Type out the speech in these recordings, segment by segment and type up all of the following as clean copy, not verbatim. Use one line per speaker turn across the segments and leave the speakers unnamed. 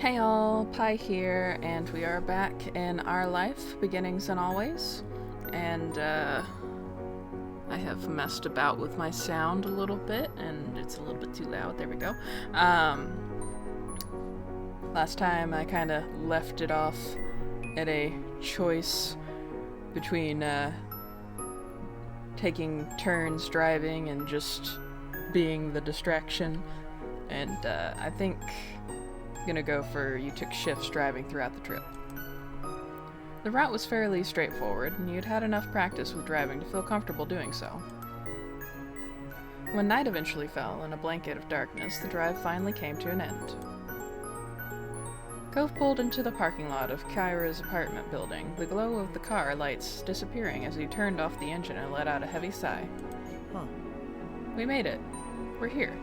Hey all, Pi here, and we are back in our life, beginnings and always. And I have messed about with my sound a little bit, and it's a little bit too loud. There we go. Last time I kind of left it off at a choice between taking turns driving and just being the distraction. And I think I'm gonna go for you took shifts driving throughout the trip. The route was fairly straightforward, and you'd had enough practice with driving to feel comfortable doing so. When night eventually fell in a blanket of darkness, the drive finally came to an end. Cove pulled into the parking lot of Kyra's apartment building, the glow of the car lights disappearing as he turned off the engine and let out a heavy sigh.
Huh.
We made it. We're here.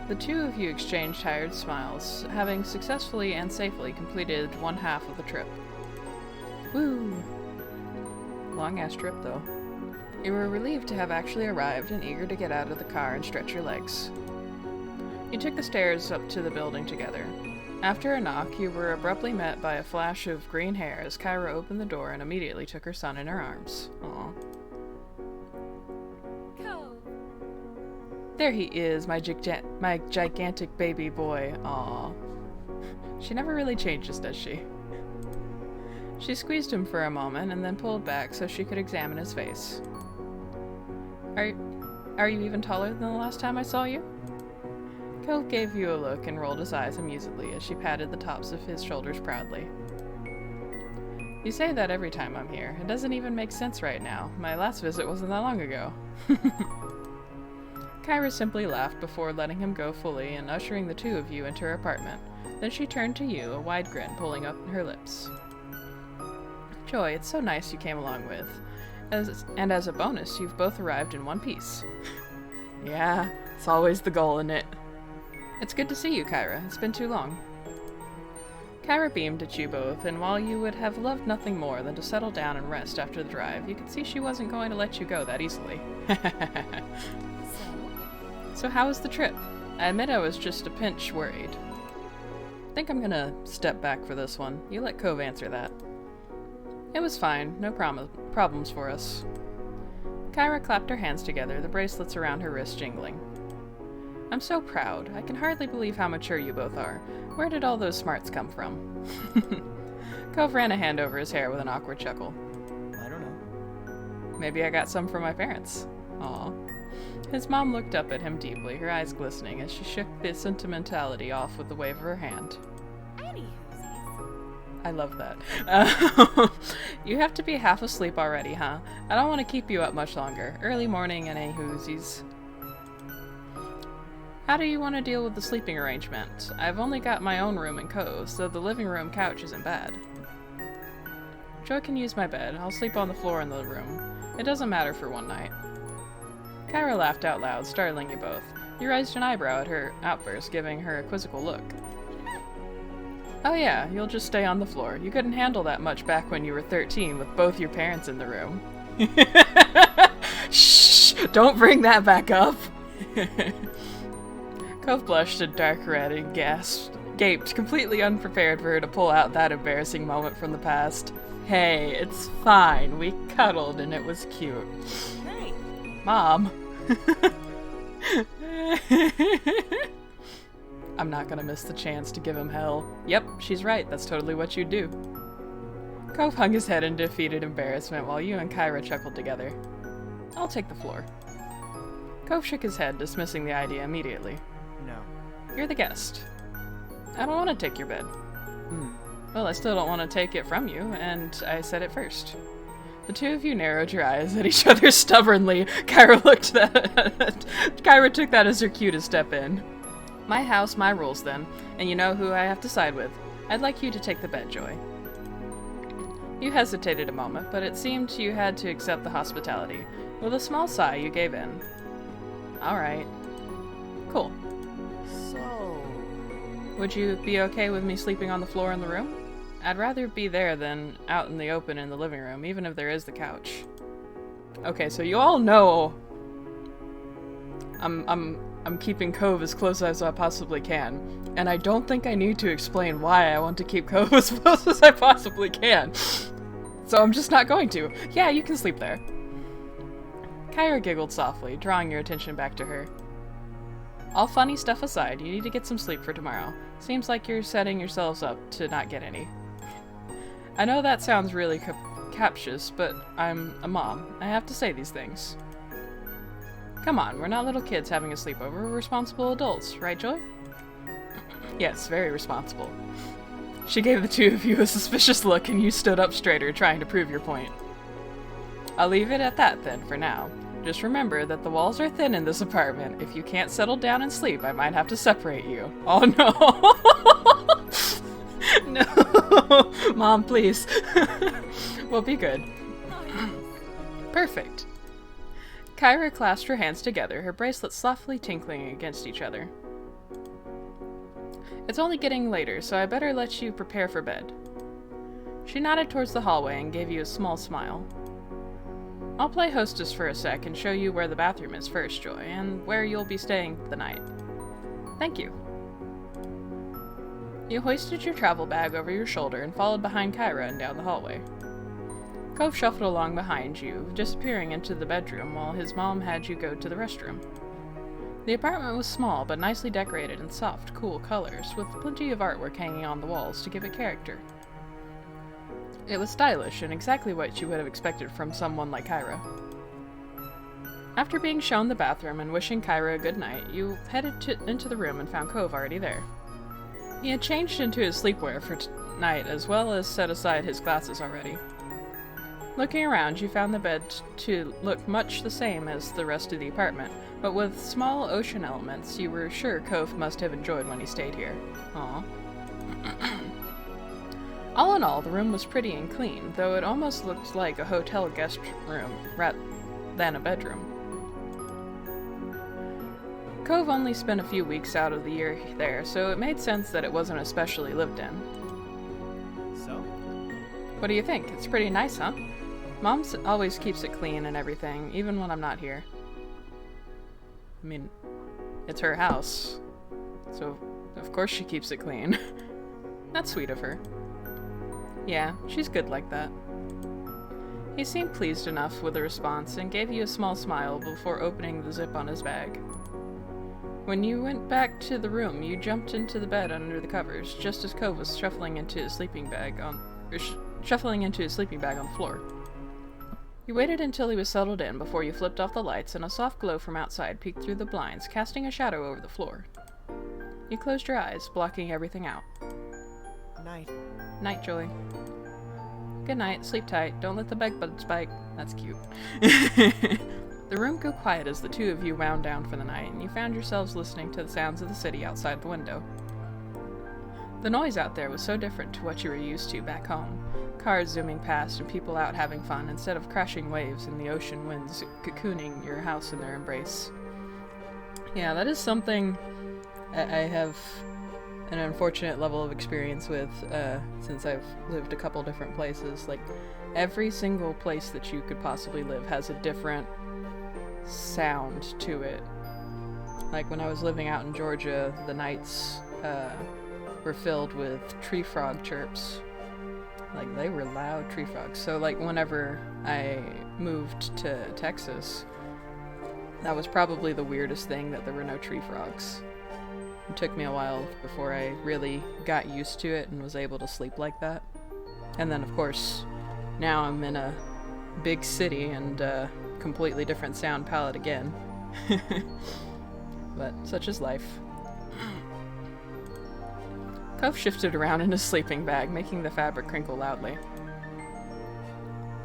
The two of you exchanged tired smiles, having successfully and safely completed one half of the trip. Woo! Long-ass trip, though. You were relieved to have actually arrived and eager to get out of the car and stretch your legs. You took the stairs up to the building together. After a knock, you were abruptly met by a flash of green hair as Kyra opened the door and immediately took her son in her arms. Aww. There he is, my gigantic baby boy. Aww. She never really changes, does she? She squeezed him for a moment and then pulled back so she could examine his face. Are you even taller than the last time I saw you? Cove gave you a look and rolled his eyes amusedly as she patted the tops of his shoulders proudly. You say that every time I'm here. It doesn't even make sense right now. My last visit wasn't that long ago. Kyra simply laughed before letting him go fully and ushering the two of you into her apartment. Then she turned to you, a wide grin pulling up her lips. Joy, it's so nice you came along with. And as a bonus, you've both arrived in one piece. Yeah, it's always the goal, isn't it? It's good to see you, Kyra. It's been too long. Kyra beamed at you both, and while you would have loved nothing more than to settle down and rest after the drive, you could see she wasn't going to let you go that easily. So how was the trip? I admit I was just a pinch worried. I think I'm gonna step back for this one. You let Cove answer that. It was fine. No problems for us. Kyra clapped her hands together, the bracelets around her wrist jingling. I'm so proud. I can hardly believe how mature you both are. Where did all those smarts come from? Cove ran a hand over his hair with an awkward chuckle.
I don't know.
Maybe I got some from my parents. Aw. His mom looked up at him deeply, her eyes glistening, as she shook the sentimentality off with a wave of her hand. I love that. You have to be half asleep already, huh? I don't want to keep you up much longer. Early morning and whoosies. How do you want to deal with the sleeping arrangement? I've only got my own room in Cove, so the living room couch isn't bad. Joy can use my bed. I'll sleep on the floor in the room. It doesn't matter for one night. Kyra laughed out loud, startling you both. You raised an eyebrow at her outburst, giving her a quizzical look. Oh yeah, you'll just stay on the floor. You couldn't handle that much back when you were 13 with both your parents in the room. Shh! Don't bring that back up! Cove blushed a dark red and gaped, completely unprepared for her to pull out that embarrassing moment from the past. Hey, it's fine. We cuddled and it was cute.
Hey!
Mom! I'm not gonna miss the chance to give him hell. Yep, she's right. That's totally what you'd do. Cove hung his head in defeated embarrassment while you and Kyra chuckled together. I'll take the floor. Cove shook his head, dismissing the idea immediately.
No.
You're the guest. I don't want to take your bed. Well, I still don't want to take it from you, and I said it first. The two of you narrowed your eyes at each other stubbornly. Kyra took that as her cue to step in. My house, my rules then, and you know who I have to side with. I'd like you to take the bed, Joy. You hesitated a moment, but it seemed you had to accept the hospitality. With a small sigh, you gave in. Alright. Cool.
So...
Would you be okay with me sleeping on the floor in the room? I'd rather be there than out in the open in the living room, even if there is the couch. Okay, so you all know I'm I'm keeping Cove as close as I possibly can. And I don't think I need to explain why I want to keep Cove as close as I possibly can. So I'm just not going to. Yeah, you can sleep there. Kyra giggled softly, drawing your attention back to her. All funny stuff aside, you need to get some sleep for tomorrow. Seems like you're setting yourselves up to not get any. I know that sounds really captious, but I'm a mom. I have to say these things. Come on, we're not little kids having a sleepover. We're responsible adults, right, Joy? Yes, very responsible. She gave the two of you a suspicious look and you stood up straighter, trying to prove your point. I'll leave it at that then, for now. Just remember that the walls are thin in this apartment. If you can't settle down and sleep, I might have to separate you. Oh no! No! Mom, please. Well, be good. Perfect. Kyra clasped her hands together, her bracelets softly tinkling against each other. It's only getting later, so I better let you prepare for bed. She nodded towards the hallway and gave you a small smile. I'll play hostess for a sec and show you where the bathroom is first, Joy, and where you'll be staying the night. Thank you. You hoisted your travel bag over your shoulder and followed behind Kyra and down the hallway. Cove shuffled along behind you, disappearing into the bedroom while his mom had you go to the restroom. The apartment was small but nicely decorated in soft, cool colors, with plenty of artwork hanging on the walls to give it character. It was stylish and exactly what you would have expected from someone like Kyra. After being shown the bathroom and wishing Kyra a good night, you headed into the room and found Cove already there. He had changed into his sleepwear for tonight as well as set aside his glasses already. Looking around, you found the bed to look much the same as the rest of the apartment, but with small ocean elements you were sure Cove must have enjoyed when he stayed here. Aww. All in all, the room was pretty and clean, though it almost looked like a hotel guest room rather than a bedroom. Cove only spent a few weeks out of the year there, so it made sense that it wasn't especially lived in.
So?
What do you think? It's pretty nice, huh? Mom always keeps it clean and everything, even when I'm not here. I mean, it's her house, so of course she keeps it clean. That's sweet of her. Yeah, she's good like that. He seemed pleased enough with the response and gave you a small smile before opening the zip on his bag. When you went back to the room, you jumped into the bed under the covers, just as Cove was shuffling into his sleeping bag on the floor. You waited until he was settled in before you flipped off the lights, and a soft glow from outside peeked through the blinds, casting a shadow over the floor. You closed your eyes, blocking everything out.
Night.
Night, Joy. Good night, sleep tight, don't let the bedbugs bite. That's cute. The room grew quiet as the two of you wound down for the night, and you found yourselves listening to the sounds of the city outside the window. The noise out there was so different to what you were used to back home. Cars zooming past and people out having fun instead of crashing waves and the ocean winds cocooning your house in their embrace. Yeah, that is something I have an unfortunate level of experience with since I've lived a couple different places. Like, every single place that you could possibly live has a different sound to it. Like, when I was living out in Georgia, the nights were filled with tree frog chirps. Like, they were loud tree frogs. So, like, whenever I moved to Texas, that was probably the weirdest thing, that there were no tree frogs. It took me a while before I really got used to it and was able to sleep like that. And then, of course, now I'm in a big city and a completely different sound palette again. But such is life. Cove shifted around in his sleeping bag, making the fabric crinkle loudly.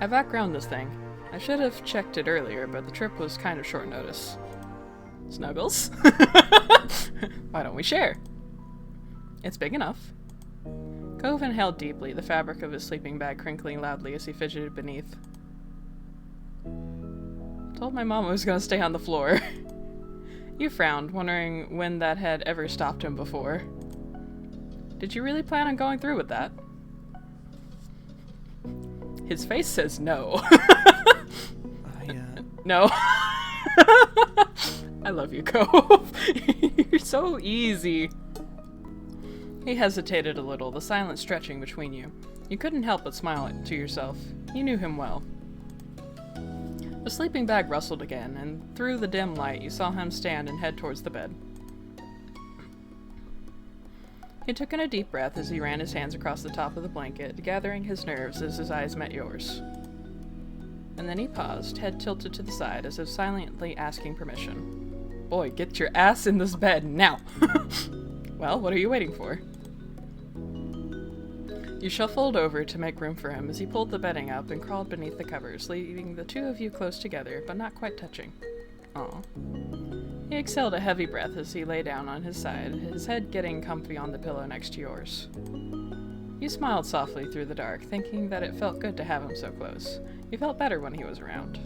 I've outgrown this thing. I should have checked it earlier, but the trip was kind of short notice. Snuggles? Why don't we share? It's big enough. Cove inhaled deeply, the fabric of his sleeping bag crinkling loudly as he fidgeted beneath. Told my mom I was gonna stay on the floor. You frowned, wondering when that had ever stopped him before. Did you really plan on going through with that? His face says no.
I
No. love you, Cove. You're so easy. He hesitated a little, the silence stretching between you. You couldn't help but smile to yourself. You knew him well. The sleeping bag rustled again, and through the dim light you saw him stand and head towards the bed. He took in a deep breath as he ran his hands across the top of the blanket, gathering his nerves as his eyes met yours. And then he paused, head tilted to the side as if silently asking permission. Boy, get your ass in this bed now! Well, what are you waiting for? You shuffled over to make room for him as he pulled the bedding up and crawled beneath the covers, leaving the two of you close together, but not quite touching. Aw. He exhaled a heavy breath as he lay down on his side, his head getting comfy on the pillow next to yours. You smiled softly through the dark, thinking that it felt good to have him so close. You felt better when he was around.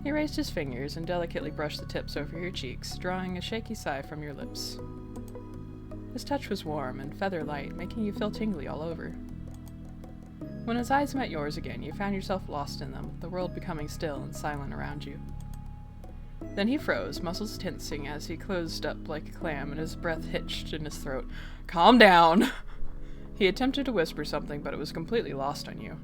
He raised his fingers and delicately brushed the tips over your cheeks, drawing a shaky sigh from your lips. His touch was warm and feather-light, making you feel tingly all over. When his eyes met yours again, you found yourself lost in them, the world becoming still and silent around you. Then he froze, muscles tensing as he closed up like a clam and his breath hitched in his throat. Calm down! He attempted to whisper something, but it was completely lost on you.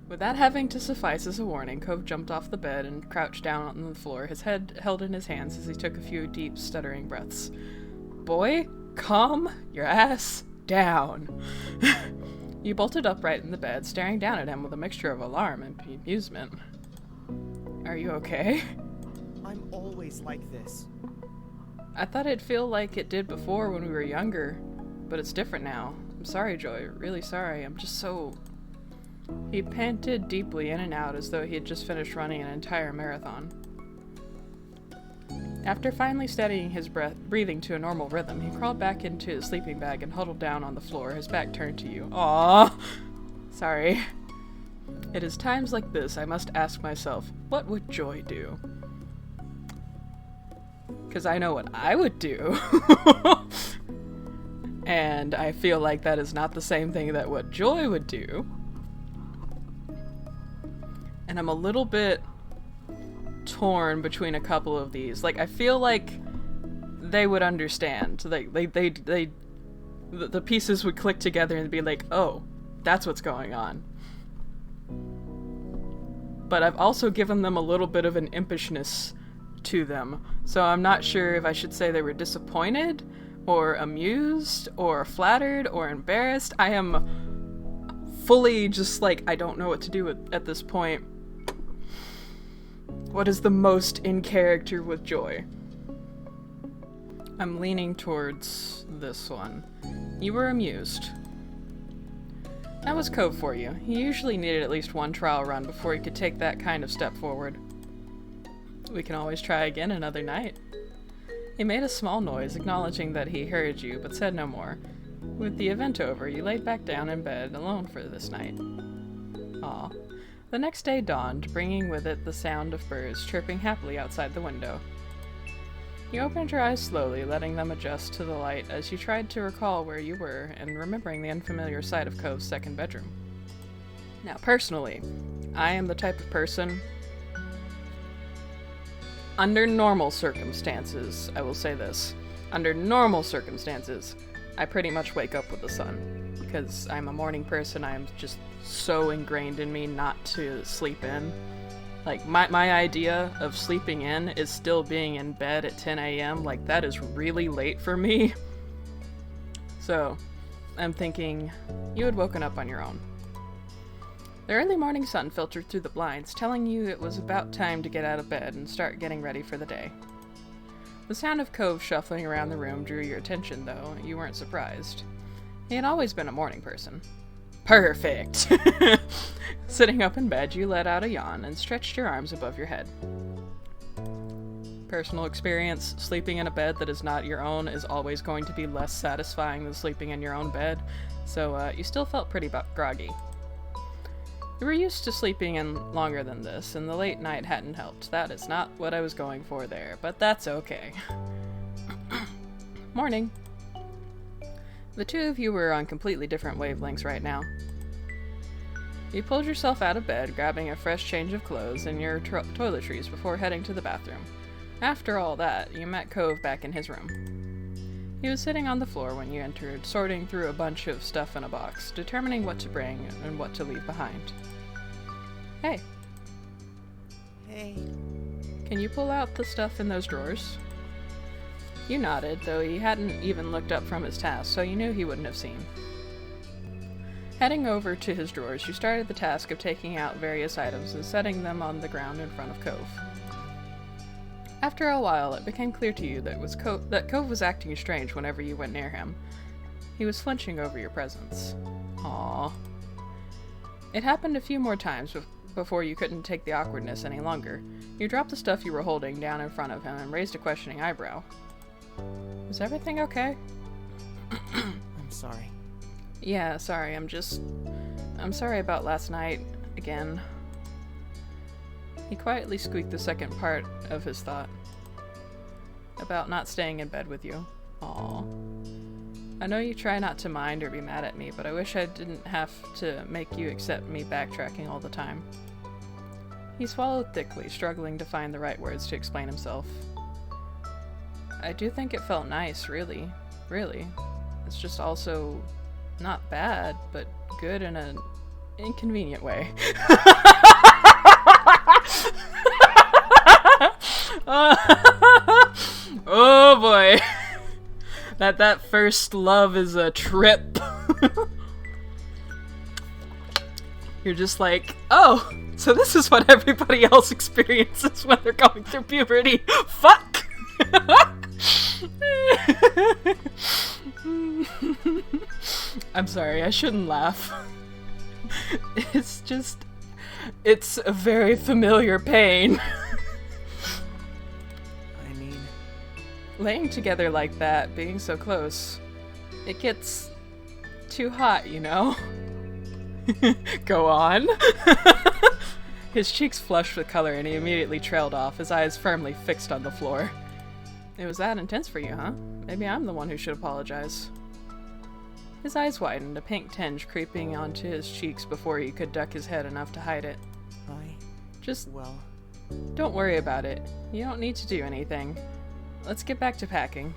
With that having to suffice as a warning, Cove jumped off the bed and crouched down on the floor, his head held in his hands as he took a few deep, stuttering breaths. Boy, calm your ass down. You bolted upright in the bed, staring down at him with a mixture of alarm and amusement. Are you okay?
I'm always like this.
I thought it'd feel like it did before when we were younger, but it's different now. I'm sorry, Joy. Really sorry. I'm just so... He panted deeply in and out as though he had just finished running an entire marathon. After finally steadying his breathing to a normal rhythm, he crawled back into his sleeping bag and huddled down on the floor, his back turned to you. Aww. Sorry. It is times like this I must ask myself, what would Joy do? Because I know what I would do. And I feel like that is not the same thing that what Joy would do. And I'm a little bit torn between a couple of these. Like, I feel like they would understand. The pieces would click together and be like, oh, that's what's going on. But I've also given them a little bit of an impishness to them. So I'm not sure if I should say they were disappointed, or amused, or flattered, or embarrassed. I am fully just like, I don't know what to do at this point. What is the most in character with Joy? I'm leaning towards this one. You were amused. That was Cove for you. He usually needed at least one trial run before he could take that kind of step forward. We can always try again another night. He made a small noise, acknowledging that he heard you, but said no more. With the event over, you laid back down in bed alone for this night. Aw. The next day dawned, bringing with it the sound of birds chirping happily outside the window. You opened your eyes slowly, letting them adjust to the light as you tried to recall where you were and remembering the unfamiliar sight of Cove's second bedroom. Now, personally, I am the type of person... Under normal circumstances, I will say this. Under normal circumstances, I pretty much wake up with the sun. Because I'm a morning person, I am just so ingrained in me not to sleep in. Like, my idea of sleeping in is still being in bed at 10 a.m. Like, that is really late for me. So, I'm thinking, you had woken up on your own. The early morning sun filtered through the blinds, telling you it was about time to get out of bed and start getting ready for the day. The sound of Cove shuffling around the room drew your attention, though. You weren't surprised. He had always been a morning person. Perfect! Sitting up in bed, you let out a yawn and stretched your arms above your head. Personal experience, sleeping in a bed that is not your own is always going to be less satisfying than sleeping in your own bed, so you still felt pretty groggy. You were used to sleeping in longer than this, and the late night hadn't helped. That is not what I was going for there, but that's okay. Morning. The two of you were on completely different wavelengths right now. You pulled yourself out of bed, grabbing a fresh change of clothes and your toiletries before heading to the bathroom. After all that, you met Cove back in his room. He was sitting on the floor when you entered, sorting through a bunch of stuff in a box, determining what to bring and what to leave behind. Hey.
Hey.
Can you pull out the stuff in those drawers? You nodded, though he hadn't even looked up from his task, so you knew he wouldn't have seen. Heading over to his drawers, you started the task of taking out various items and setting them on the ground in front of Cove. After a while, it became clear to you that Cove was acting strange whenever you went near him. He was flinching over your presence. Aww. It happened a few more times before you couldn't take the awkwardness any longer. You dropped the stuff you were holding down in front of him and raised a questioning eyebrow. Is everything okay?
I'm sorry.
Yeah, sorry, I'm sorry about last night, again. He quietly squeaked the second part of his thought. About not staying in bed with you. Aww. I know you try not to mind or be mad at me, but I wish I didn't have to make you accept me backtracking all the time. He swallowed thickly, struggling to find the right words to explain himself. I do think it felt nice, really. Really. It's just also not bad, but good in an inconvenient way. Oh boy. That first love is a trip. You're just like, oh, so this is what everybody else experiences when they're going through puberty. Fuck! I'm sorry, I shouldn't laugh. It's a very familiar pain.
I mean...
Laying together like that, being so close, it gets too hot, you know? Go on. His cheeks flushed with color and he immediately trailed off, his eyes firmly fixed on the floor. It was that intense for you, huh? Maybe I'm the one who should apologize. His eyes widened, a pink tinge creeping onto his cheeks before he could duck his head enough to hide it.
Well...
Don't worry about it. You don't need to do anything. Let's get back to packing.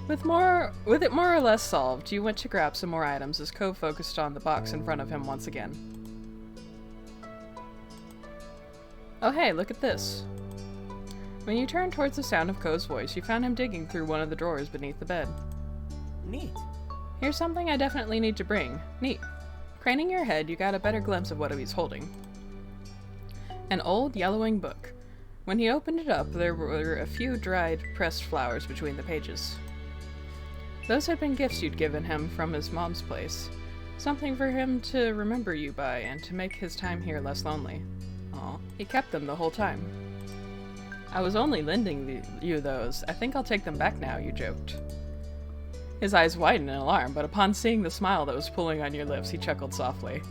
With it more or less solved, you went to grab some more items as Cove focused on the box in front of him once again. Oh hey, look at this. When you turned towards the sound of Cove's voice, you found him digging through one of the drawers beneath the bed.
Neat.
Here's something I definitely need to bring. Neat. Craning your head, you got a better glimpse of what he was holding. An old, yellowing book. When he opened it up, there were a few dried, pressed flowers between the pages. Those had been gifts you'd given him from his mom's place. Something for him to remember you by and to make his time here less lonely. Aw, he kept them the whole time. I was only lending you those. I think I'll take them back now, you joked. His eyes widened in alarm, but upon seeing the smile that was pulling on your lips, he chuckled softly.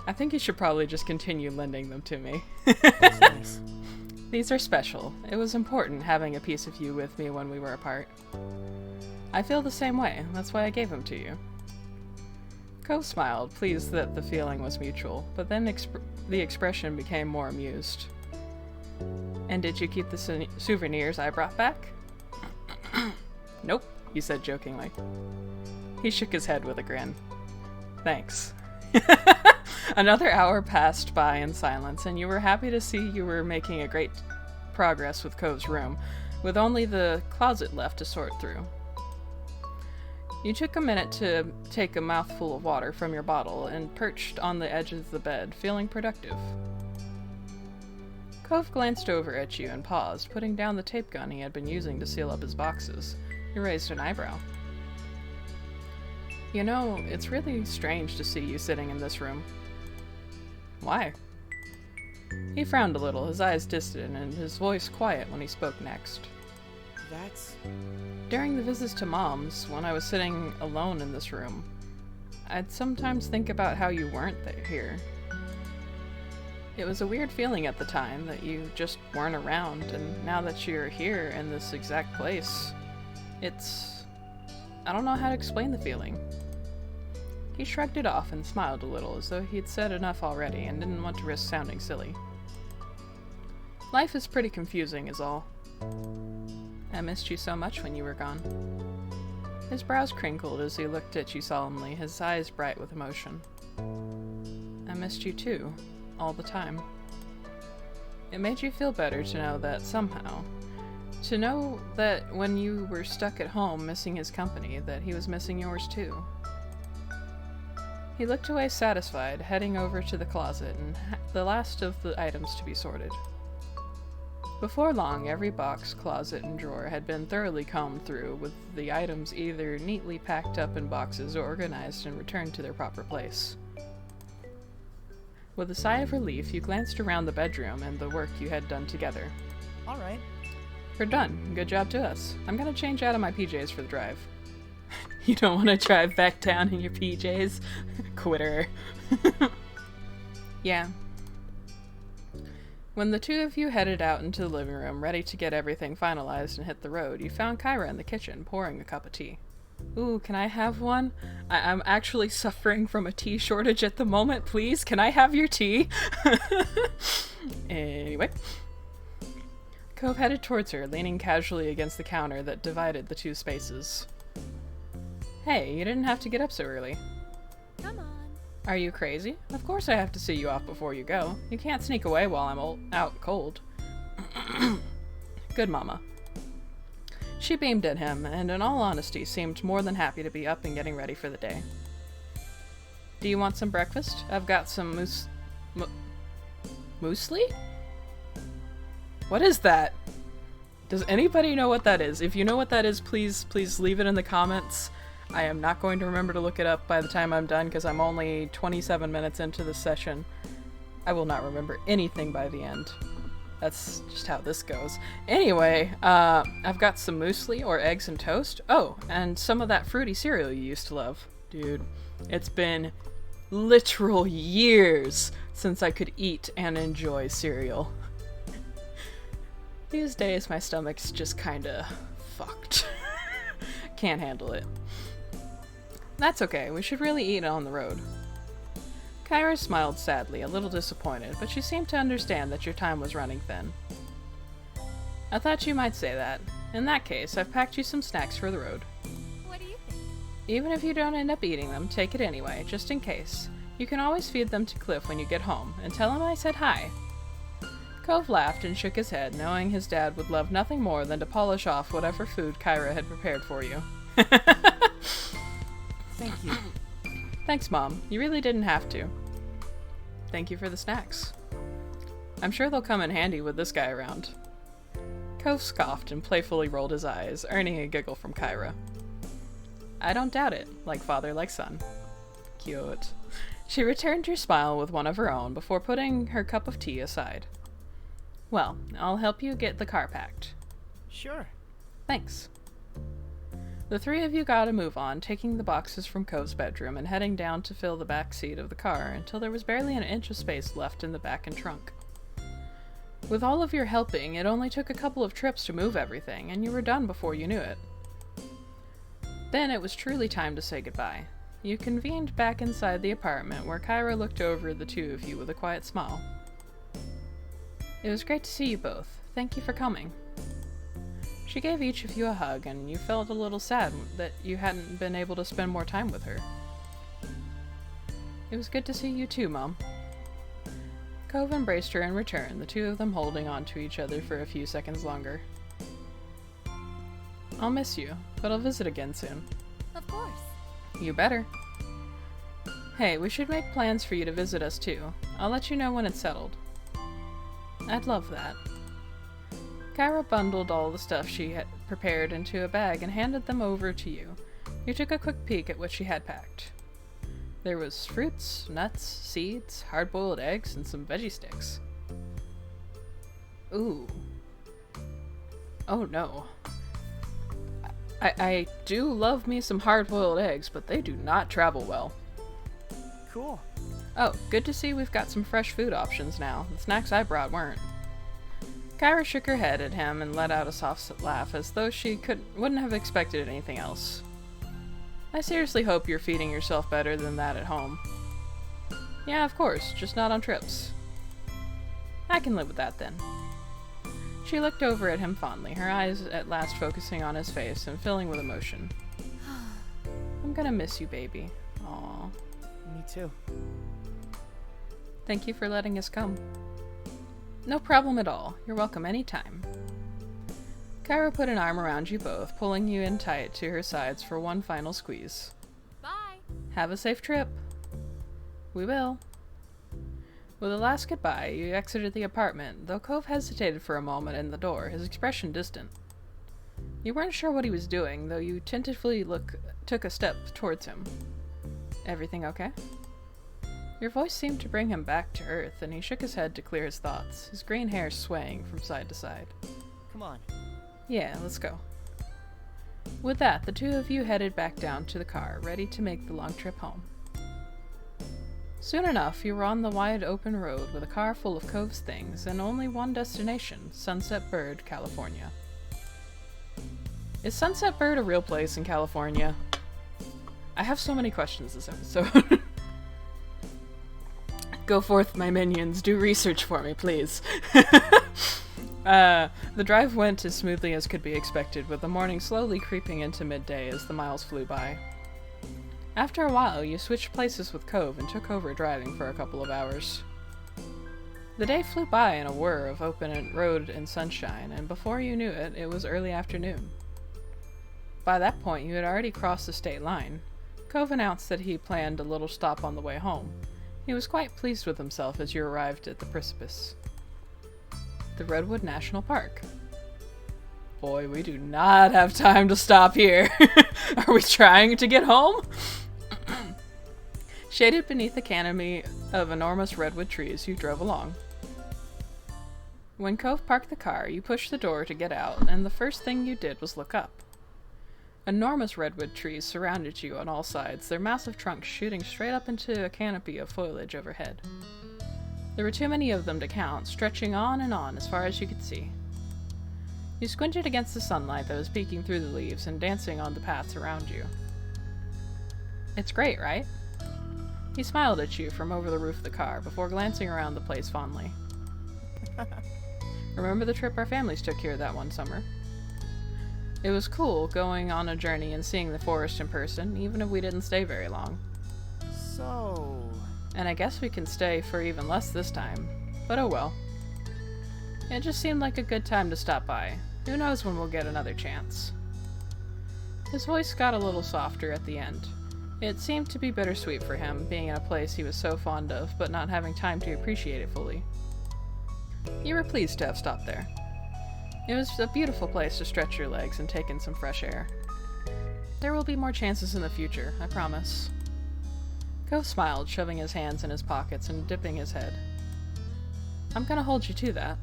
I think you should probably just continue lending them to me.
That's nice.
These are special. It was important having a piece of you with me when we were apart. I feel the same way. That's why I gave them to you. Cove smiled, pleased that the feeling was mutual, but then the expression became more amused. And did you keep the souvenirs I brought back? Nope, he said jokingly. He shook his head with a grin. Thanks. Another hour passed by in silence, and you were happy to see you were making a great progress with Cove's room, with only the closet left to sort through. You took a minute to take a mouthful of water from your bottle and perched on the edge of the bed, feeling productive. Cove glanced over at you and paused, putting down the tape gun he had been using to seal up his boxes. He raised an eyebrow. You know, it's really strange to see you sitting in this room. Why? He frowned a little, his eyes distant and his voice quiet when he spoke next.
That's...
During the visits to Mom's, when I was sitting alone in this room, I'd sometimes think about how you weren't here. It was a weird feeling at the time that you just weren't around, and now that you're here in this exact place, it's... I don't know how to explain the feeling. He shrugged it off and smiled a little, as though he'd said enough already and didn't want to risk sounding silly. Life is pretty confusing is all. I missed you so much when you were gone. His brows crinkled as he looked at you solemnly, his eyes bright with emotion. I missed you too, all the time. It made you feel better to know that somehow. To know that when you were stuck at home missing his company, that he was missing yours too. He looked away satisfied, heading over to the closet and the last of the items to be sorted. Before long, every box, closet, and drawer had been thoroughly combed through, with the items either neatly packed up in boxes or organized and returned to their proper place. With a sigh of relief, you glanced around the bedroom and the work you had done together.
All right.
We're done. Good job to us. I'm gonna change out of my PJs for the drive. You don't want to drive back down in your PJs? Quitter. Yeah. When the two of you headed out into the living room, ready to get everything finalized and hit the road, you found Kyra in the kitchen, pouring a cup of tea. Ooh, can I have one? I'm actually suffering from a tea shortage at the moment, please. Can I have your tea? Anyway. Cove headed towards her, leaning casually against the counter that divided the two spaces. Hey, you didn't have to get up so early.
Come on.
Are you crazy? Of course I have to see you off before you go. You can't sneak away while I'm out cold. Good mama. She beamed at him, and in all honesty seemed more than happy to be up and getting ready for the day. Do you want some breakfast? I've got some muesli? What is that? Does anybody know what that is? If you know what that is, please leave it in the comments. I am not going to remember to look it up by the time I'm done because I'm only 27 minutes into the session. I will not remember anything by the end. That's just how this goes. Anyway, I've got some muesli or eggs and toast. Oh, and some of that fruity cereal you used to love. Dude, it's been literal years since I could eat and enjoy cereal. These days my stomach's just kinda fucked. Can't handle it. That's okay, we should really eat on the road. Kyra smiled sadly, a little disappointed, but she seemed to understand that your time was running thin. I thought you might say that. In that case, I've packed you some snacks for the road.
What do you think?
Even if you don't end up eating them, take it anyway, just in case. You can always feed them to Cliff when you get home, and tell him I said hi. Cove laughed and shook his head, knowing his dad would love nothing more than to polish off whatever food Kyra had prepared for you.
Thank you.
Thanks, Mom. You really didn't have to. Thank you for the snacks. I'm sure they'll come in handy with this guy around. Cove scoffed and playfully rolled his eyes, earning a giggle from Kyra. I don't doubt it. Like father, like son. Cute. She returned your smile with one of her own before putting her cup of tea aside. Well, I'll help you get the car packed.
Sure.
Thanks. The three of you got a move on, taking the boxes from Cove's bedroom and heading down to fill the back seat of the car until there was barely an inch of space left in the back and trunk. With all of your helping, it only took a couple of trips to move everything, and you were done before you knew it. Then it was truly time to say goodbye. You convened back inside the apartment where Kyra looked over the two of you with a quiet smile. It was great to see you both. Thank you for coming. She gave each of you a hug, and you felt a little sad that you hadn't been able to spend more time with her. It was good to see you too, Mom. Cove embraced her in return, the two of them holding on to each other for a few seconds longer. I'll miss you, but I'll visit again soon.
Of course.
You better. Hey, we should make plans for you to visit us too. I'll let you know when it's settled. I'd love that. Kyra bundled all the stuff she had prepared into a bag and handed them over to you. You took a quick peek at what she had packed. There was fruits, nuts, seeds, hard-boiled eggs, and some veggie sticks. Ooh. Oh no. I do love me some hard-boiled eggs, but they do not travel well.
Cool.
Oh, good to see we've got some fresh food options now. The snacks I brought weren't. Kyra shook her head at him and let out a soft laugh as though she wouldn't have expected anything else. I seriously hope you're feeding yourself better than that at home. Yeah, of course, just not on trips. I can live with that then. She looked over at him fondly, her eyes at last focusing on his face and filling with emotion. I'm gonna miss you, baby. Aw.
Me too.
Thank you for letting us come. No problem at all. You're welcome anytime. Kyra put an arm around you both, pulling you in tight to her sides for one final squeeze.
Bye.
Have a safe trip. We will. With a last goodbye, you exited the apartment, though Cove hesitated for a moment in the door, his expression distant. You weren't sure what he was doing, though you tentatively took a step towards him. Everything okay? Your voice seemed to bring him back to earth, and he shook his head to clear his thoughts, his green hair swaying from side to side.
Come on.
Yeah, let's go. With that, the two of you headed back down to the car, ready to make the long trip home. Soon enough, you were on the wide open road with a car full of Cove's things and only one destination, Sunset Bird, California. Is Sunset Bird a real place in California? I have so many questions this episode. Go forth, my minions. Do research for me, please. The drive went as smoothly as could be expected, with the morning slowly creeping into midday as the miles flew by. After a while, you switched places with Cove and took over driving for a couple of hours. The day flew by in a whir of open road and sunshine, and before you knew it, it was early afternoon. By that point, you had already crossed the state line. Cove announced that he planned a little stop on the way home. He was quite pleased with himself as you arrived at the precipice. The Redwood National Park. Boy, we do not have time to stop here. Are we trying to get home? Shaded beneath the canopy of enormous redwood trees, you drove along. When Cove parked the car, you pushed the door to get out, and the first thing you did was look up. Enormous redwood trees surrounded you on all sides, their massive trunks shooting straight up into a canopy of foliage overhead. There were too many of them to count, stretching on and on as far as you could see. You squinted against the sunlight that was peeking through the leaves and dancing on the paths around you. It's great, right? He smiled at you from over the roof of the car before glancing around the place fondly. Remember the trip our families took here that one summer? It was cool going on a journey and seeing the forest in person, even if we didn't stay very long.
So...
And I guess we can stay for even less this time, but oh well. It just seemed like a good time to stop by. Who knows when we'll get another chance. His voice got a little softer at the end. It seemed to be bittersweet for him, being in a place he was so fond of, but not having time to appreciate it fully. You were pleased to have stopped there. It was a beautiful place to stretch your legs and take in some fresh air. There will be more chances in the future, I promise. Cove smiled, shoving his hands in his pockets and dipping his head. I'm gonna hold you to that.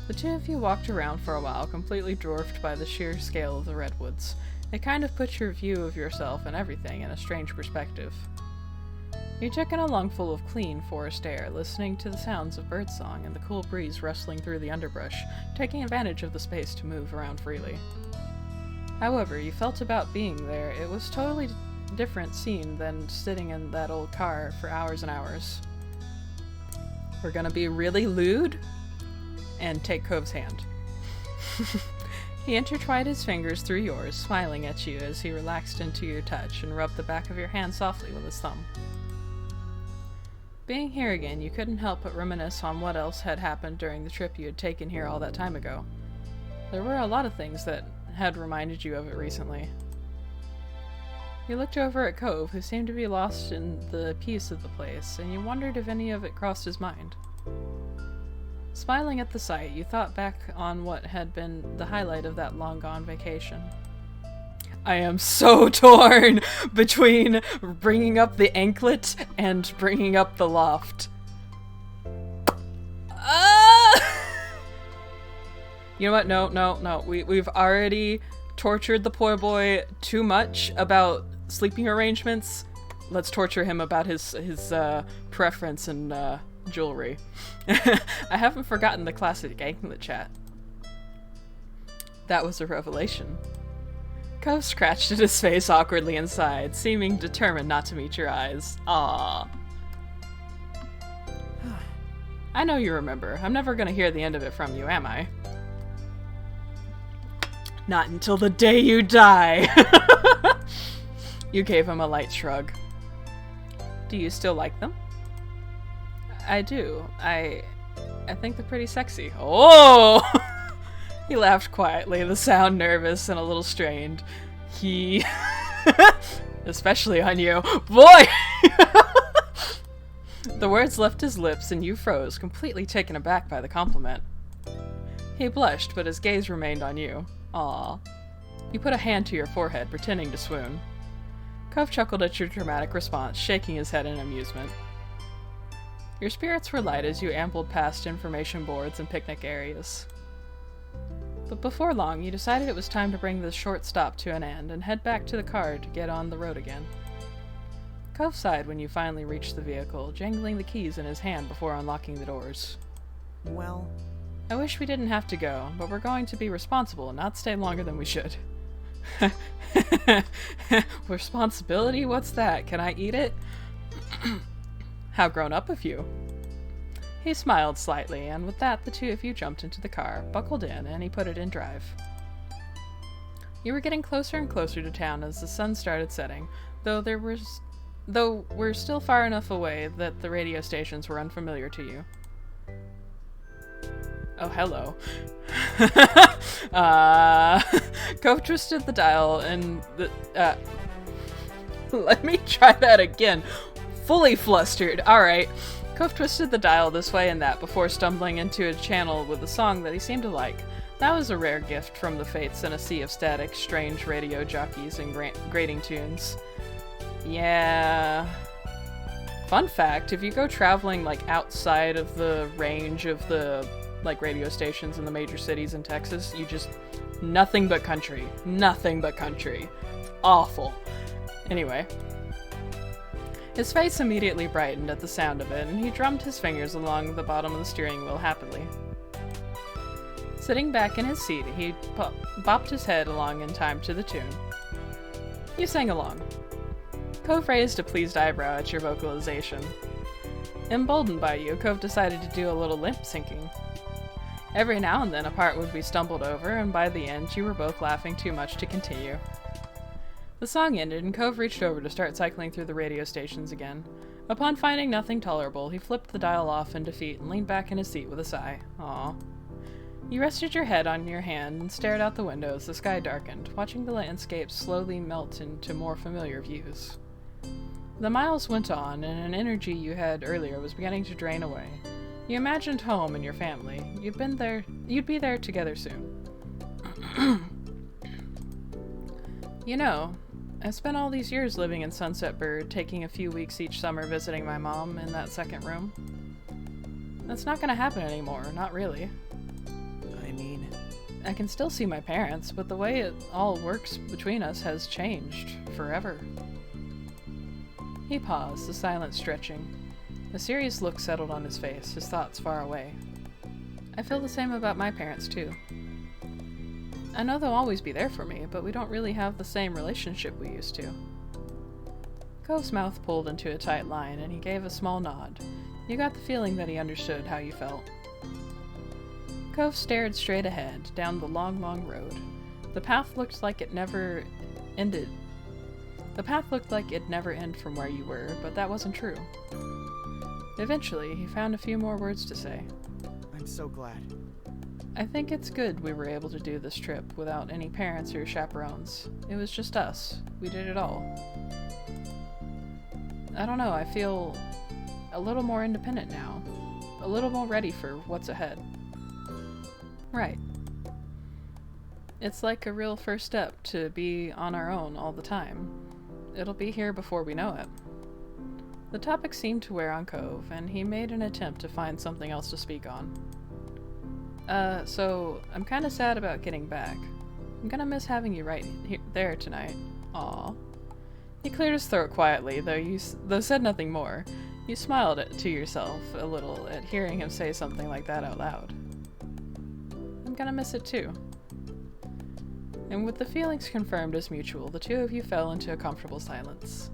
The two of you walked around for a while, completely dwarfed by the sheer scale of the redwoods. It kind of put your view of yourself and everything in a strange perspective. You took in a lungful of clean forest air, listening to the sounds of birdsong and the cool breeze rustling through the underbrush, taking advantage of the space to move around freely. However, you felt about being there, it was totally different scene than sitting in that old car for hours and hours. We're gonna be really lewd? And take Cove's hand. He intertwined his fingers through yours, smiling at you as he relaxed into your touch and rubbed the back of your hand softly with his thumb. Being here again, you couldn't help but reminisce on what else had happened during the trip you had taken here all that time ago. There were a lot of things that had reminded you of it recently. You looked over at Cove, who seemed to be lost in the peace of the place, and you wondered if any of it crossed his mind. Smiling at the sight, you thought back on what had been the highlight of that long-gone vacation. I am so torn between bringing up the anklet and bringing up the loft. You know what? No. We've already tortured the poor boy too much about sleeping arrangements. Let's torture him about his preference and jewelry. I haven't forgotten the classic anklet chat. That was a revelation. Cove scratched at his face awkwardly and sighed, seeming determined not to meet your eyes. Aww. I know you remember. I'm never gonna hear the end of it from you, am I? Not until the day you die. You gave him a light shrug. Do you still like them? I do. I think they're pretty sexy. Oh! He laughed quietly, the sound nervous and a little strained. He... Especially on you. Boy! The words left his lips and you froze, completely taken aback by the compliment. He blushed, but his gaze remained on you. Aww. You put a hand to your forehead, pretending to swoon. Cove chuckled at your dramatic response, shaking his head in amusement. Your spirits were light as you ambled past information boards and picnic areas. But before long, you decided it was time to bring this short stop to an end and head back to the car to get on the road again. Cove sighed when you finally reached the vehicle, jangling the keys in his hand before unlocking the doors.
Well...
I wish we didn't have to go, but we're going to be responsible and not stay longer than we should. Responsibility? What's that? Can I eat it? How grown up of you. He smiled slightly, and with that the two of you jumped into the car, buckled in, and he put it in drive. You were getting closer and closer to town as the sun started setting, though we're still far enough away that the radio stations were unfamiliar to you. Oh, hello. Cove twisted the dial and let me try that again. Fully flustered. Alright. Cove twisted the dial this way and that before stumbling into a channel with a song that he seemed to like. That was a rare gift from the fates in a sea of static, strange radio jockeys and grating tunes. Yeah... Fun fact, if you go traveling, like, outside of the range of the, like, radio stations in the major cities in Texas, you just... Nothing but country. Nothing but country. Awful. Anyway. His face immediately brightened at the sound of it, and he drummed his fingers along the bottom of the steering wheel happily. Sitting back in his seat, he bopped his head along in time to the tune. You sang along. Cove raised a pleased eyebrow at your vocalization. Emboldened by you, Cove decided to do a little lip syncing. Every now and then a part would be stumbled over, and by the end you were both laughing too much to continue. The song ended, and Cove reached over to start cycling through the radio stations again. Upon finding nothing tolerable, he flipped the dial off in defeat and leaned back in his seat with a sigh. Aww. You rested your head on your hand and stared out the window as the sky darkened, watching the landscape slowly melt into more familiar views. The miles went on, and an energy you had earlier was beginning to drain away. You imagined home and your family. You'd be there together soon. You know, I spent all these years living in Sunset Bird, taking a few weeks each summer visiting my mom in that second room. That's not gonna happen anymore, not really.
I mean...
I can still see my parents, but the way it all works between us has changed forever. He paused, the silence stretching. A serious look settled on his face, his thoughts far away. I feel the same about my parents, too. I know they'll always be there for me, but we don't really have the same relationship we used to. Cove's mouth pulled into a tight line, and he gave a small nod. You got the feeling that he understood how you felt. Cove stared straight ahead, down the long, long road. The path looked like it never ended. The path looked like it'd never end from where you were, but that wasn't true. Eventually, he found a few more words to say.
I'm so glad.
I think it's good we were able to do this trip without any parents or chaperones. It was just us. We did it all. I don't know, I feel a little more independent now. A little more ready for what's ahead. Right. It's like a real first step to be on our own all the time. It'll be here before we know it. The topic seemed to wear on Cove, and he made an attempt to find something else to speak on. So I'm kinda sad about getting back. I'm gonna miss having you right there tonight. Aw. He cleared his throat quietly, though said nothing more. You smiled to yourself a little at hearing him say something like that out loud. I'm gonna miss it too. And with the feelings confirmed as mutual, the two of you fell into a comfortable silence.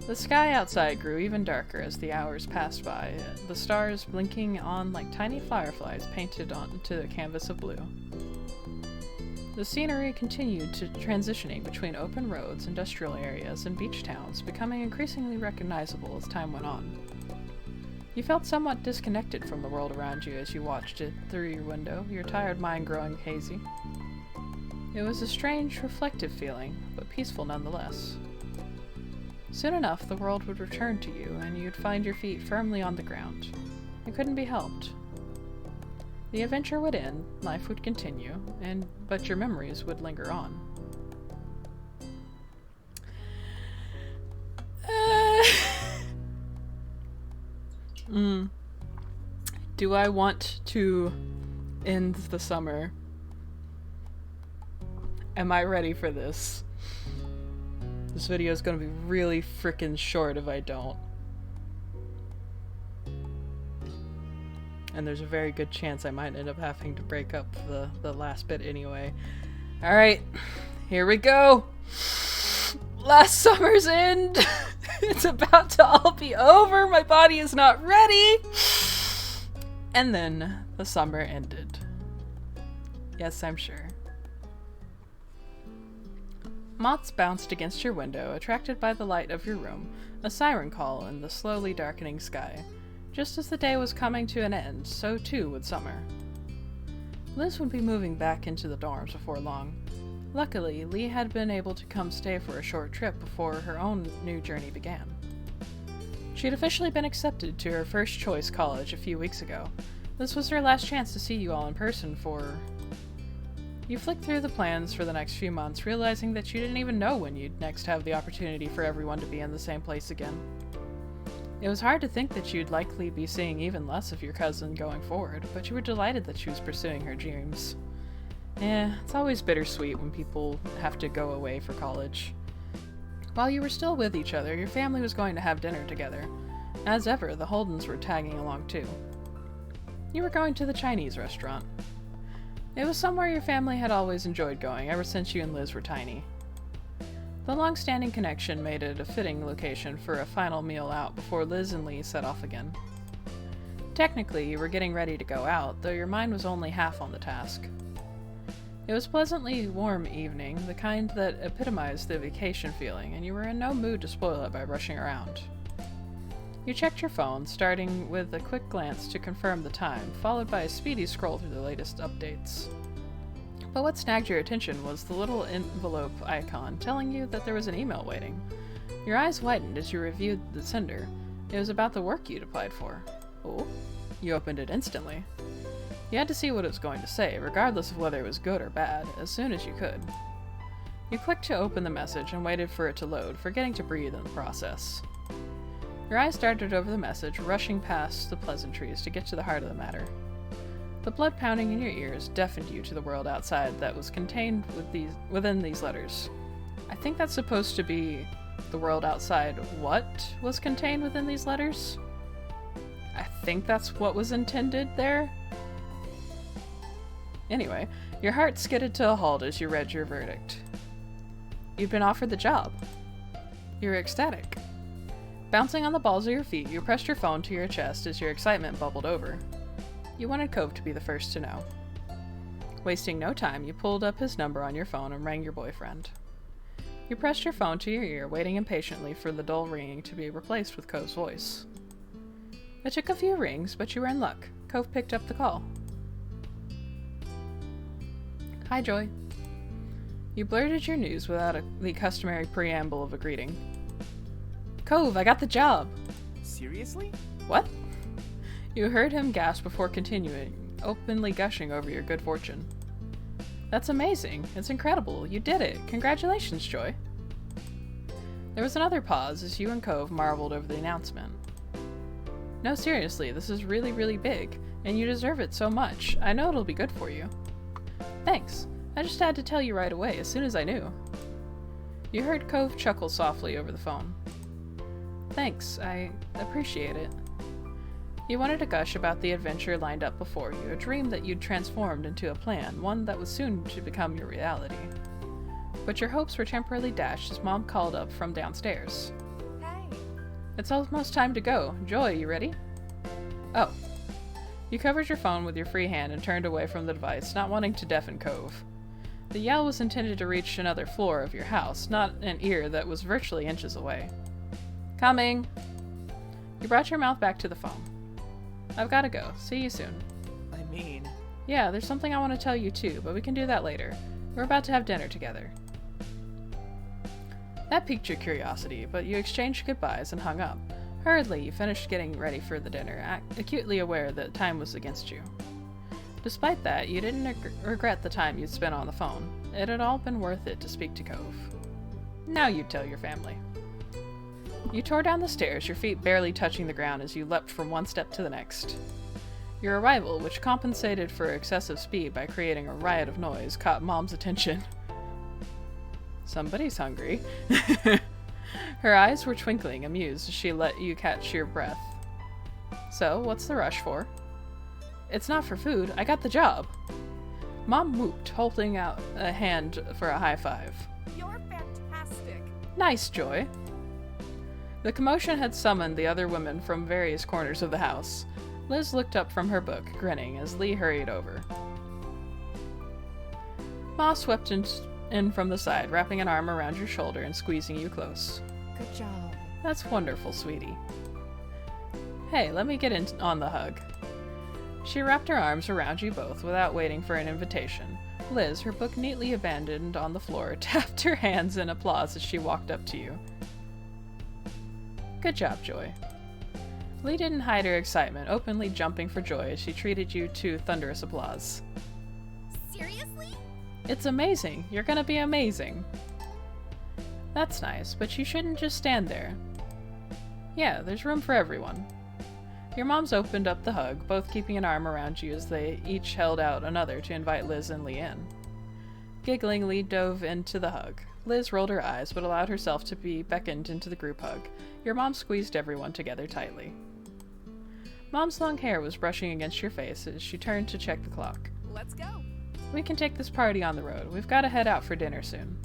The sky outside grew even darker as the hours passed by, the stars blinking on like tiny fireflies painted onto a canvas of blue. The scenery continued to transitioning between open roads, industrial areas, and beach towns, becoming increasingly recognizable as time went on. You felt somewhat disconnected from the world around you as you watched it through your window, your tired mind growing hazy. It was a strange, reflective feeling, but peaceful nonetheless. Soon enough, the world would return to you, and you'd find your feet firmly on the ground. It couldn't be helped. The adventure would end, life would continue, but your memories would linger on. Do I want to end the summer? Am I ready for this? This video is gonna be really freaking short if I don't. And there's a very good chance I might end up having to break up the last bit anyway. Alright, here we go! Last summer's end! It's about to all be over, my body is not ready! And then the summer ended. Yes, I'm sure. Moths bounced against your window, attracted by the light of your room, a siren call in the slowly darkening sky. Just as the day was coming to an end, so too would summer. Liz would be moving back into the dorms before long. Luckily, Lee had been able to come stay for a short trip before her own new journey began. She had officially been accepted to her first choice college a few weeks ago. This was her last chance to see you all in person for... You flicked through the plans for the next few months, realizing that you didn't even know when you'd next have the opportunity for everyone to be in the same place again. It was hard to think that you'd likely be seeing even less of your cousin going forward, but you were delighted that she was pursuing her dreams. It's always bittersweet when people have to go away for college. While you were still with each other, your family was going to have dinner together. As ever, the Holdens were tagging along too. You were going to the Chinese restaurant. It was somewhere your family had always enjoyed going, ever since you and Liz were tiny. The long-standing connection made it a fitting location for a final meal out before Liz and Lee set off again. Technically, you were getting ready to go out, though your mind was only half on the task. It was a pleasantly warm evening, the kind that epitomized the vacation feeling, and you were in no mood to spoil it by rushing around. You checked your phone, starting with a quick glance to confirm the time, followed by a speedy scroll through the latest updates. But what snagged your attention was the little envelope icon telling you that there was an email waiting. Your eyes widened as you reviewed the sender. It was about the work you'd applied for. Oh? You opened it instantly. You had to see what it was going to say, regardless of whether it was good or bad, as soon as you could. You clicked to open the message and waited for it to load, forgetting to breathe in the process. Your eyes darted over the message, rushing past the pleasantries to get to the heart of the matter. The blood pounding in your ears deafened you to the world outside that was contained within these letters. I think that's supposed to be the world outside what was contained within these letters? I think that's what was intended there? Anyway, your heart skidded to a halt as you read your verdict. You'd been offered the job. You were ecstatic. Bouncing on the balls of your feet, you pressed your phone to your chest as your excitement bubbled over. You wanted Cove to be the first to know. Wasting no time, you pulled up his number on your phone and rang your boyfriend. You pressed your phone to your ear, waiting impatiently for the dull ringing to be replaced with Cove's voice. It took a few rings, but you were in luck. Cove picked up the call. Hi, Joy. You blurted your news without the customary preamble of a greeting. Cove, I got the job!
Seriously?
What? You heard him gasp before continuing, openly gushing over your good fortune. That's amazing. It's incredible. You did it. Congratulations, Joy. There was another pause as you and Cove marveled over the announcement. No, seriously, this is really, really big, and you deserve it so much. I know it'll be good for you. Thanks. I just had to tell you right away, as soon as I knew. You heard Cove chuckle softly over the phone. Thanks. I appreciate it. You wanted to gush about the adventure lined up before you, a dream that you'd transformed into a plan, one that was soon to become your reality. But your hopes were temporarily dashed as Mom called up from downstairs.
Hey,
It's almost time to go. Joy, you ready? Oh. You covered your phone with your free hand and turned away from the device, not wanting to deafen Cove. The yell was intended to reach another floor of your house, not an ear that was virtually inches away. Coming! You brought your mouth back to the phone. I've gotta go. See you soon.
I mean...
Yeah, there's something I want to tell you too, but we can do that later. We're about to have dinner together. That piqued your curiosity, but you exchanged goodbyes and hung up. Hurriedly, you finished getting ready for the dinner, acutely aware that time was against you. Despite that, you didn't regret the time you'd spent on the phone. It had all been worth it to speak to Cove. Now you'd tell your family. You tore down the stairs, your feet barely touching the ground as you leapt from one step to the next. Your arrival, which compensated for excessive speed by creating a riot of noise, caught Mom's attention. Somebody's hungry. Her eyes were twinkling, amused, as she let you catch your breath. So, what's the rush for? It's not for food. I got the job. Mom whooped, holding out a hand for a high five.
You're fantastic.
Nice, Joy. The commotion had summoned the other women from various corners of the house. Liz looked up from her book, grinning, as Lee hurried over. Ma swept in from the side, wrapping an arm around your shoulder and squeezing you close.
Good job.
That's wonderful, sweetie. Hey, let me get in on the hug. She wrapped her arms around you both without waiting for an invitation. Liz, her book neatly abandoned on the floor, tapped her hands in applause as she walked up to you. Good job, Joy. Lee didn't hide her excitement, openly jumping for joy as she treated you to thunderous applause.
Seriously?
It's amazing. You're gonna be amazing. That's nice, but you shouldn't just stand there. Yeah, there's room for everyone. Your moms opened up the hug, both keeping an arm around you as they each held out another to invite Liz and Lee in. Giggling, Lee dove into the hug. Liz rolled her eyes, but allowed herself to be beckoned into the group hug. Your mom squeezed everyone together tightly. Mom's long hair was brushing against your face as she turned to check the clock.
Let's go.
We can take this party on the road. We've got to head out for dinner soon.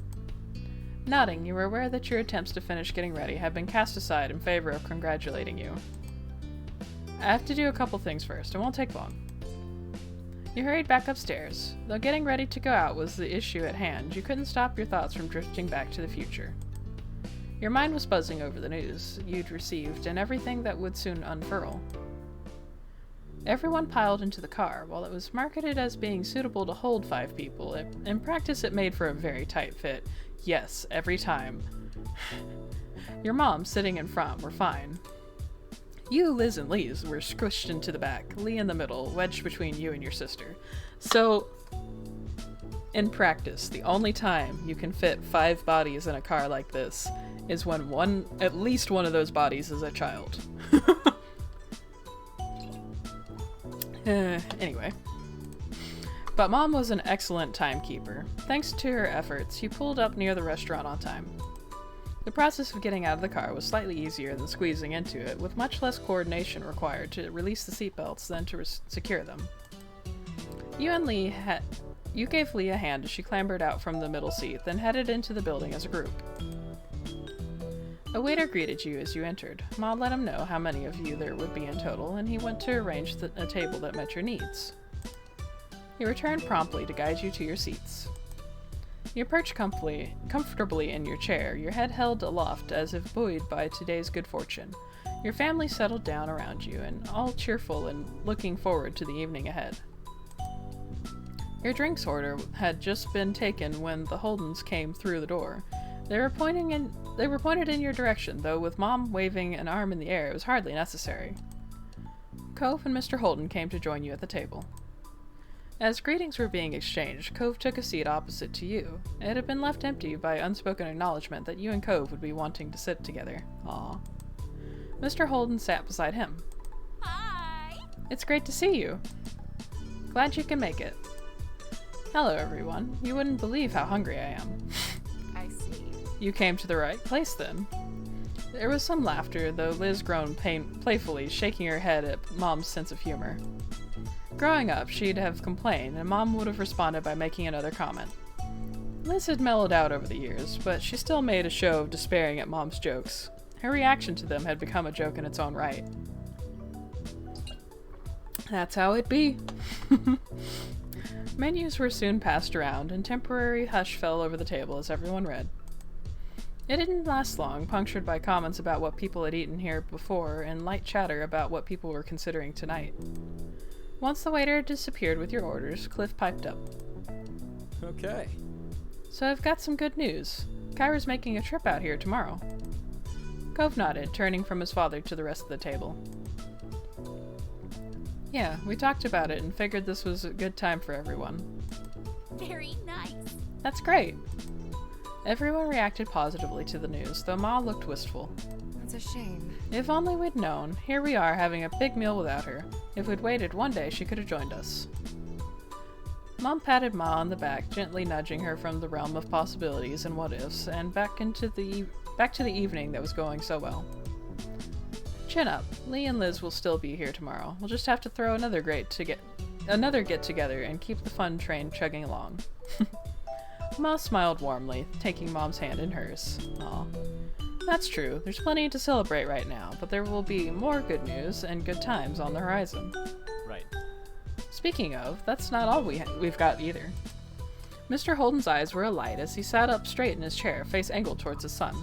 Nodding, you were aware that your attempts to finish getting ready had been cast aside in favor of congratulating you. I have to do a couple things first. It won't take long. You hurried back upstairs. Though getting ready to go out was the issue at hand, you couldn't stop your thoughts from drifting back to the future. Your mind was buzzing over the news you'd received and everything that would soon unfurl. Everyone piled into the car. While it was marketed as being suitable to hold 5 people, in practice it made for a very tight fit. Yes, every time. Your mom, sitting in front, were fine. You, Liz, and Lee were squished into the back, Lee in the middle, wedged between you and your sister. So, in practice, the only time you can fit 5 bodies in a car like this is when at least one of those bodies is a child. Anyway. But Mom was an excellent timekeeper. Thanks to her efforts, you pulled up near the restaurant on time. The process of getting out of the car was slightly easier than squeezing into it, with much less coordination required to release the seatbelts than to secure them. You gave Lee a hand as she clambered out from the middle seat, then headed into the building as a group. A waiter greeted you as you entered. Ma let him know how many of you there would be in total, and he went to arrange a table that met your needs. He returned promptly to guide you to your seats. You perched comfortably in your chair, your head held aloft as if buoyed by today's good fortune. Your family settled down around you, and all cheerful and looking forward to the evening ahead. Your drinks order had just been taken when the Holdens came through the door. They were pointed in your direction, though with Mom waving an arm in the air, it was hardly necessary. Cove and Mr. Holden came to join you at the table. As greetings were being exchanged, Cove took a seat opposite to you. It had been left empty by unspoken acknowledgement that you and Cove would be wanting to sit together. Aww. Mr. Holden sat beside him.
Hi.
It's great to see you. Glad you can make it. Hello, everyone. You wouldn't believe how hungry I am.
I see.
You came to the right place, then. There was some laughter, though Liz groaned playfully, shaking her head at Mom's sense of humor. Growing up, she'd have complained, and Mom would have responded by making another comment. Liz had mellowed out over the years, but she still made a show of despairing at Mom's jokes. Her reaction to them had become a joke in its own right. That's how it be. Menus were soon passed around, and temporary hush fell over the table as everyone read. It didn't last long, punctured by comments about what people had eaten here before and light chatter about what people were considering tonight. Once the waiter had disappeared with your orders, Cliff piped up.
Okay.
So I've got some good news. Kyra's making a trip out here tomorrow. Cove nodded, turning from his father to the rest of the table. Yeah, we talked about it and figured this was a good time for everyone.
Very nice.
That's great. Everyone reacted positively to the news, though Ma looked wistful.
That's a shame.
If only we'd known. Here we are having a big meal without her. If we'd waited one day, she could have joined us. Mom patted Ma on the back, gently nudging her from the realm of possibilities and what-ifs, and back to the evening that was going so well. Chin up. Lee and Liz will still be here tomorrow. We'll just have to throw another get-together and keep the fun train chugging along. Ma smiled warmly, taking Mom's hand in hers. Aw. That's true. There's plenty to celebrate right now, but there will be more good news and good times on the horizon.
Right.
Speaking of, that's not all we've got either. Mr. Holden's eyes were alight as he sat up straight in his chair, face angled towards his son.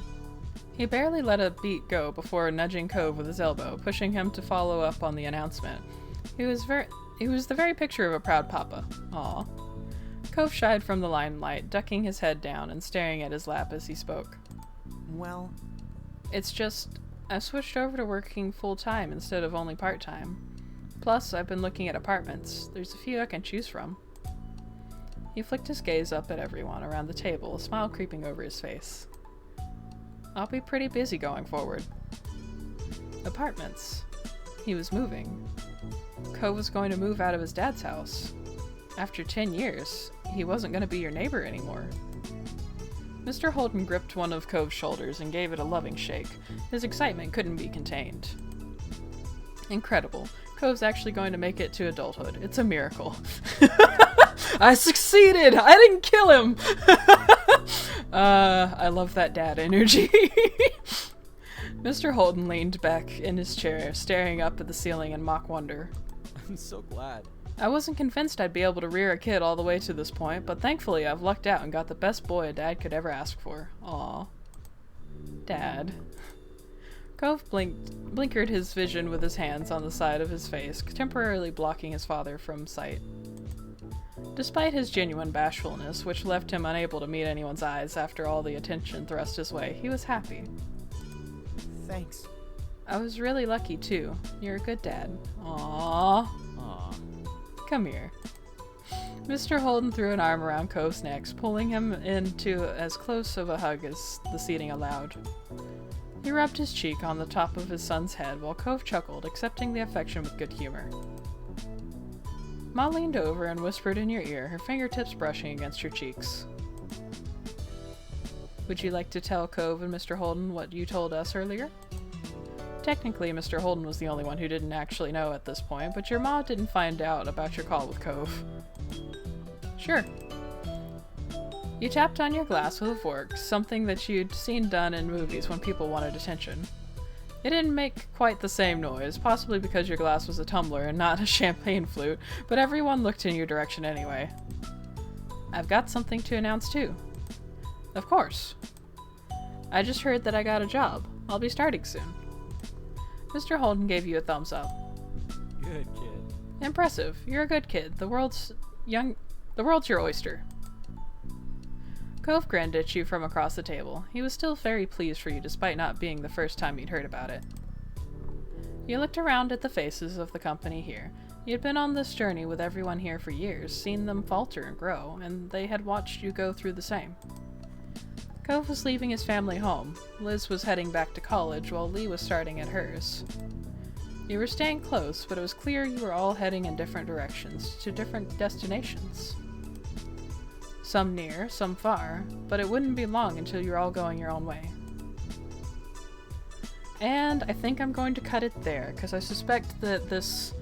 He barely let a beat go before nudging Cove with his elbow, pushing him to follow up on the announcement. He was the very picture of a proud papa. Aw. Cove shied from the limelight, ducking his head down and staring at his lap as he spoke.
Well,
It's just, I've switched over to working full-time instead of only part-time. Plus, I've been looking at apartments. There's a few I can choose from. He flicked his gaze up at everyone around the table, a smile creeping over his face. I'll be pretty busy going forward. Apartments. He was moving. Cove was going to move out of his dad's house. After 10 years, he wasn't going to be your neighbor anymore. Mr. Holden gripped one of Cove's shoulders and gave it a loving shake. His excitement couldn't be contained. Incredible. Cove's actually going to make it to adulthood. It's a miracle. I succeeded! I didn't kill him! I love that dad energy. Mr. Holden leaned back in his chair, staring up at the ceiling in mock wonder.
I'm so glad.
I wasn't convinced I'd be able to rear a kid all the way to this point, but thankfully I've lucked out and got the best boy a dad could ever ask for. Aw. Dad. Cove blinkered his vision with his hands on the side of his face, temporarily blocking his father from sight. Despite his genuine bashfulness, which left him unable to meet anyone's eyes after all the attention thrust his way, he was happy.
thanks.
I was really lucky, too. You're a good dad. Aww.
Aw.
Come here. Mr. Holden threw an arm around Cove's neck, pulling him into as close of a hug as the seating allowed. He rubbed his cheek on the top of his son's head while Cove chuckled, accepting the affection with good humor. Ma leaned over and whispered in your ear, her fingertips brushing against your cheeks. Would you like to tell Cove and Mr. Holden what you told us earlier? Technically, Mr. Holden was the only one who didn't actually know at this point, but your ma didn't find out about your call with Cove. Sure. You tapped on your glass with a fork, something that you'd seen done in movies when people wanted attention. It didn't make quite the same noise, possibly because your glass was a tumbler and not a champagne flute, but everyone looked in your direction anyway. I've got something to announce too. Of course. I just heard that I got a job. I'll be starting soon. Mr. Holden gave you a thumbs up.
Good kid.
Impressive. You're a good kid. The world's your oyster. Cove grinned at you from across the table. He was still very pleased for you despite not being the first time you'd heard about it. You looked around at the faces of the company here. You'd been on this journey with everyone here for years, seen them falter and grow, and they had watched you go through the same. Cove was leaving his family home. Liz was heading back to college while Lee was starting at hers. You were staying close, but it was clear you were all heading in different directions, to different destinations. Some near, some far, but it wouldn't be long until you're all going your own way. And I think I'm going to cut it there, because I suspect that this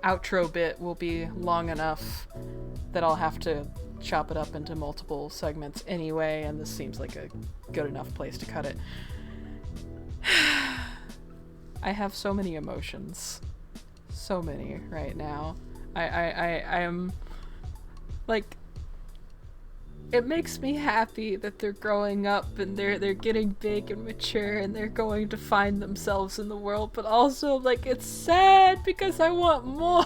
outro bit will be long enough that I'll have to chop it up into multiple segments anyway, and this seems like a good enough place to cut it. I have so many emotions. So many right now. I am like, it makes me happy that they're growing up and they're getting big and mature and they're going to find themselves in the world, but also like it's sad because I want more.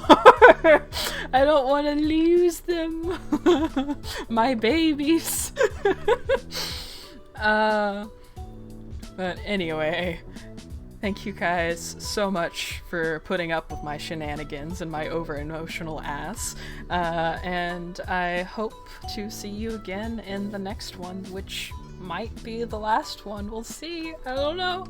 I don't want to lose them. My babies. But anyway, thank you guys so much for putting up with my shenanigans and my over-emotional ass. And I hope to see you again in the next one, which might be the last one. We'll see. I don't know.